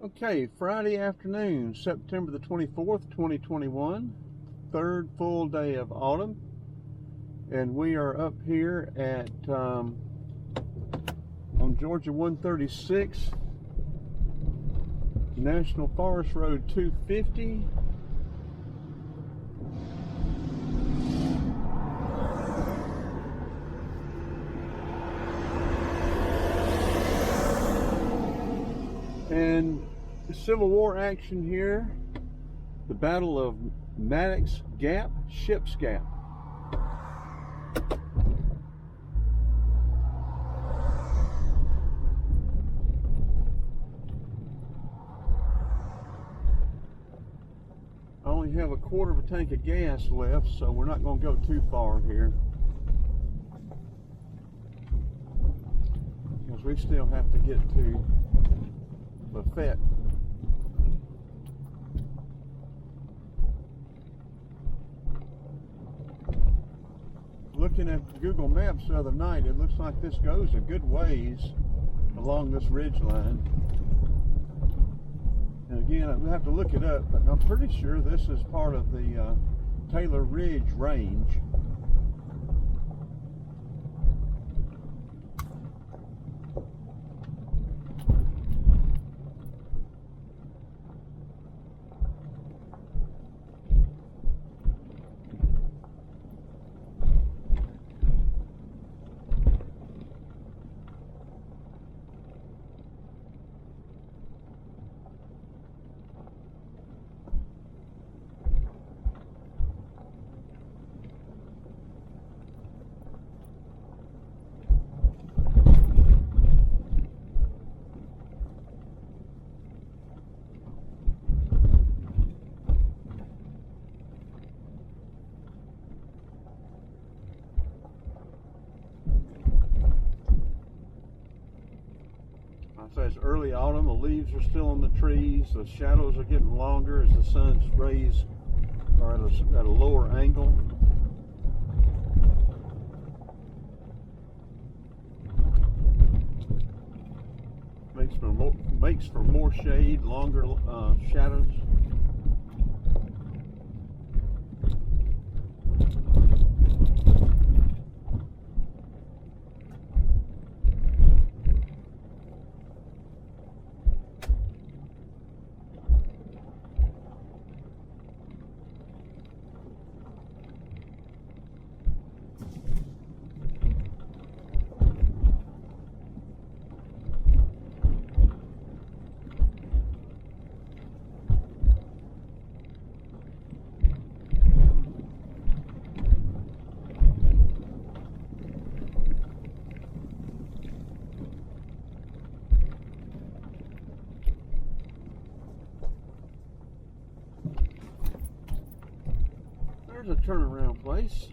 Okay, Friday afternoon, September the 24th, 2021, third full day of autumn, and we are up here at on Georgia 136, National Forest Road 250. And Civil War action here, the Battle of Maddox Gap, Ship's Gap. I only have a quarter of a tank of gas left, so we're not going to go too far here, because we still have to get to Lafayette. Looking at Google Maps the other night, it looks like this goes a good ways along this ridge line. And again, we'll have to look it up, but I'm pretty sure this is part of the Taylor Ridge Range. So it's early autumn, the leaves are still on the trees, the shadows are getting longer as the sun's rays are at a lower angle. Makes for more shade, longer shadows. There's a turnaround place.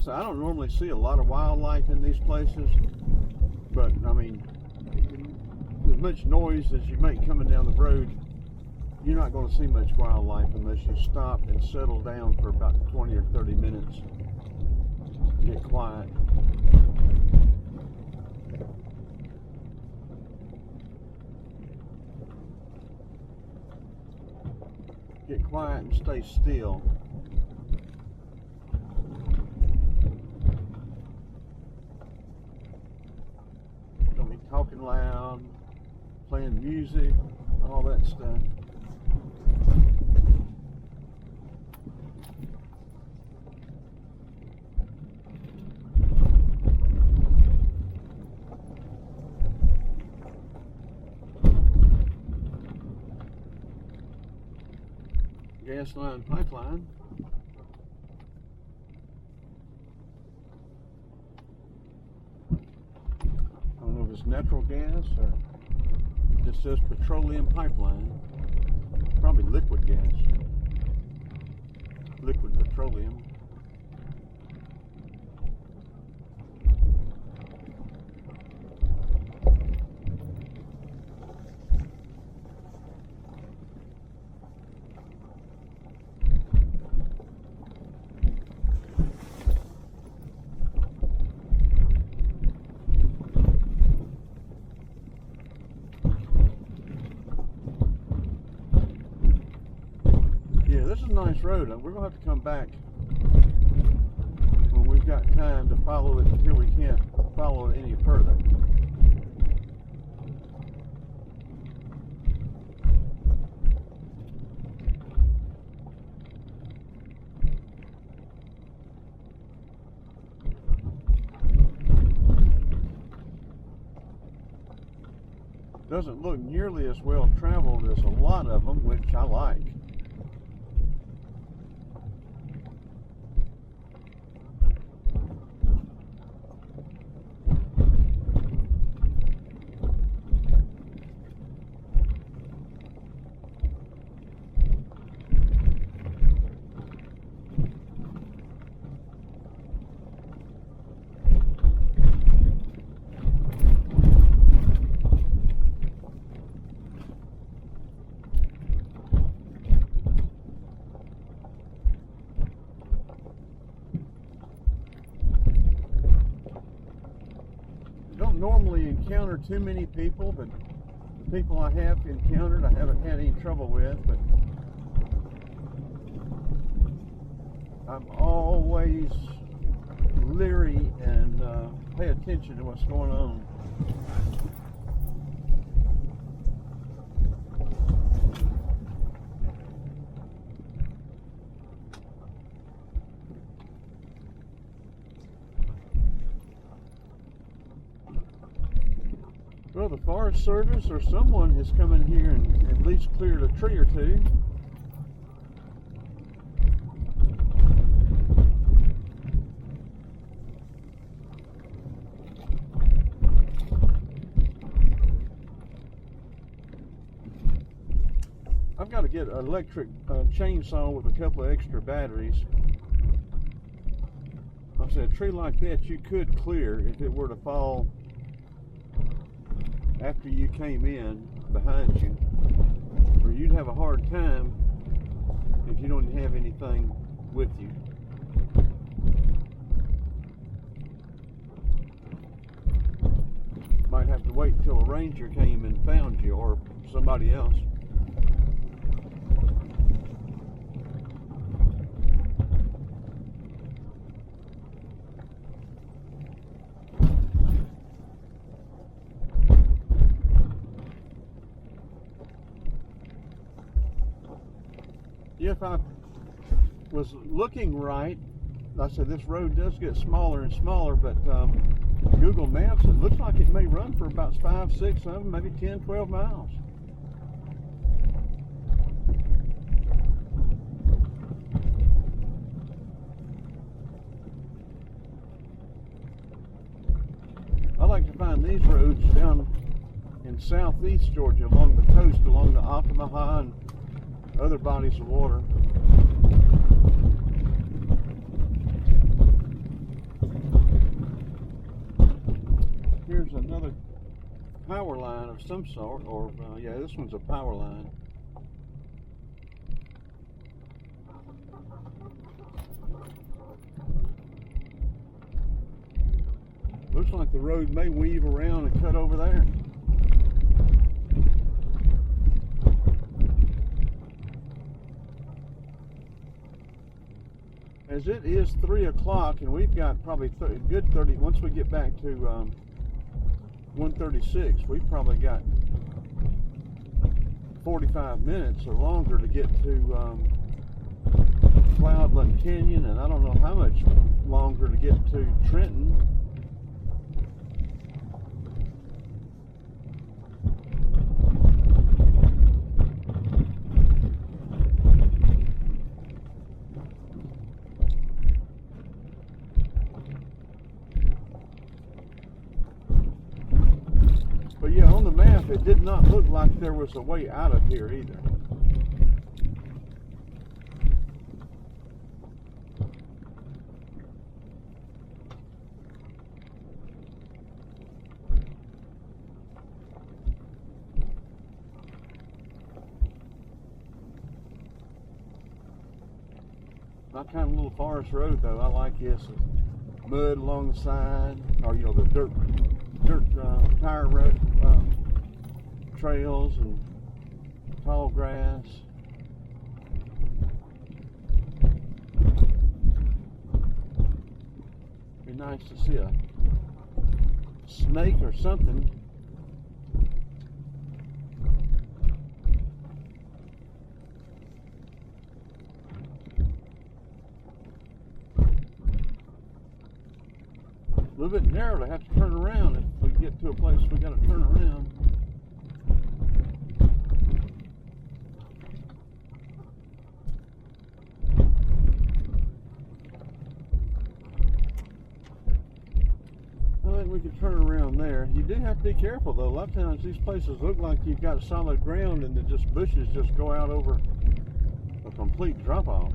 I don't normally see a lot of wildlife in these places, but I mean, as much noise as you make coming down the road, you're not going to see much wildlife unless you stop and settle down for about 20 or 30 minutes. Get quiet. Get quiet and stay still. Don't be talking loud, playing music, all that stuff. Gas line, pipeline. I don't know if it's natural gas or just says petroleum pipeline. Probably liquid gas. Liquid petroleum. road, and we're going to have to come back when we've got time to follow it until we can't follow it any further. Doesn't look nearly as well traveled as a lot of them, which I like. Don't normally encounter too many people, but the people I have encountered I haven't had any trouble with, but I'm always leery and pay attention to what's going on. Well, the Forest Service or someone has come in here and at least cleared a tree or two. I've got to get an electric chainsaw with a couple of extra batteries. Like I said, a tree like that you could clear if it were to fall after you came in behind you, or you'd have a hard time if you don't have anything with you. Might have to wait until a ranger came and found you, or somebody else. If I was looking right, like I said, this road does get smaller and smaller, but Google Maps, it looks like it may run for about 5, 6, 7, maybe 10, 12 miles. I like to find these roads down in southeast Georgia along the coast, along the Altamaha and other bodies of water. Here's another power line of some sort, or yeah, this one's a power line. Looks like the road may weave around and cut over there. As it is 3 o'clock, and we've got probably good 30, once we get back to 136, we've probably got 45 minutes or longer to get to Cloudland Canyon, and I don't know how much longer to get to Trenton. But yeah, on the map, it did not look like there was a way out of here either. Not kind of little forest road though. I like this. Mud along the side, or you know, the dirt tire road trails and tall grass. nice to see a snake or something. A little bit narrow to have to turn around if we get to a place we got to turn around. I think we can turn around there. You do have to be careful though. A lot of times these places look like you've got solid ground and the just bushes just go out over a complete drop-off.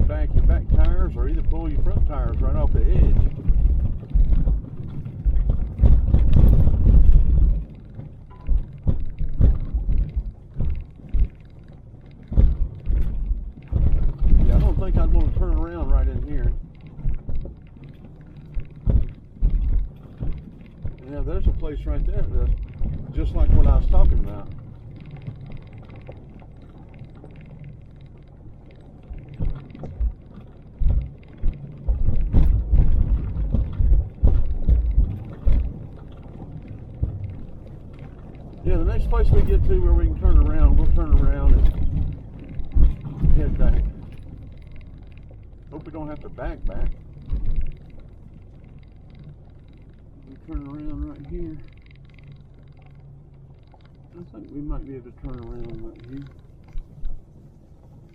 Back your back tires or either pull your front tires right off the edge. Yeah, I don't think I'd want to turn around right in here. Yeah, there's a place right there that's just like what I was talking about. Yeah, the next place we get to where we can turn around, we'll turn around and head back. Hope we don't have to back. We turn around right here. I think we might be able to turn around right here.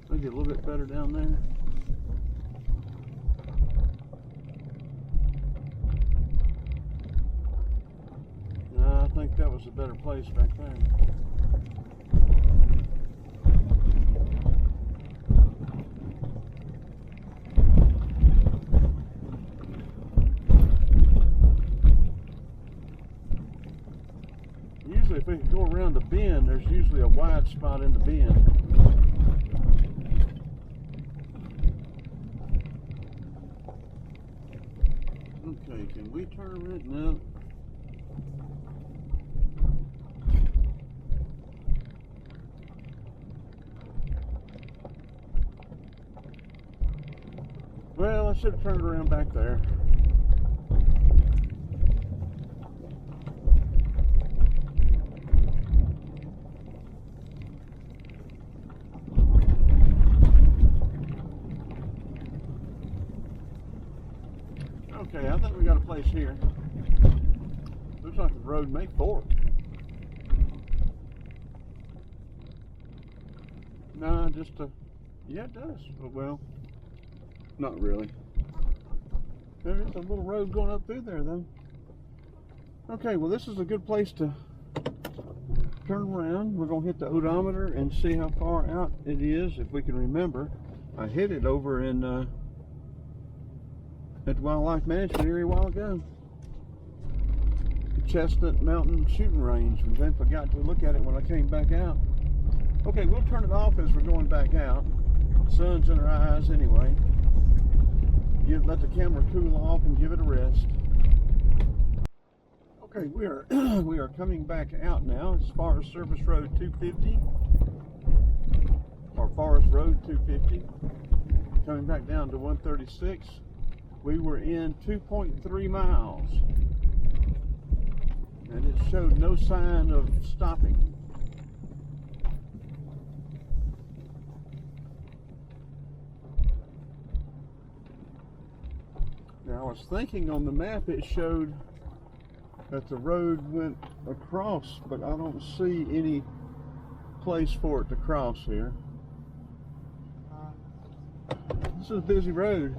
Maybe a little bit better down there. I think that was a better place back there. Usually if we can go around the bend, there's usually a wide spot in the bend. Okay, can we turn around? No. Well, I should have turned around back there. Okay, I think we got a place here. Looks like the road may fork. Nah, just a... Yeah, it does. Well, not really. There's a little road going up through there, though. Okay, well, this is a good place to turn around. We're going to hit the odometer and see how far out it is, if we can remember. I hit it over in at the Wildlife Management area a while ago. The Chestnut Mountain Shooting Range, and then forgot to look at it when I came back out. Okay, we'll turn it off as we're going back out. The sun's in our eyes anyway. Let the camera cool off and give it a rest. Okay, we are coming back out now as far as Service Road 250 or Forest Road 250. Coming back down to 136. We were in 2.3 miles and it showed no sign of stopping. Now, I was thinking on the map it showed that the road went across, but I don't see any place for it to cross here. This is a busy road.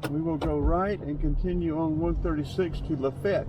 We will go right and continue on 136 to Lafayette.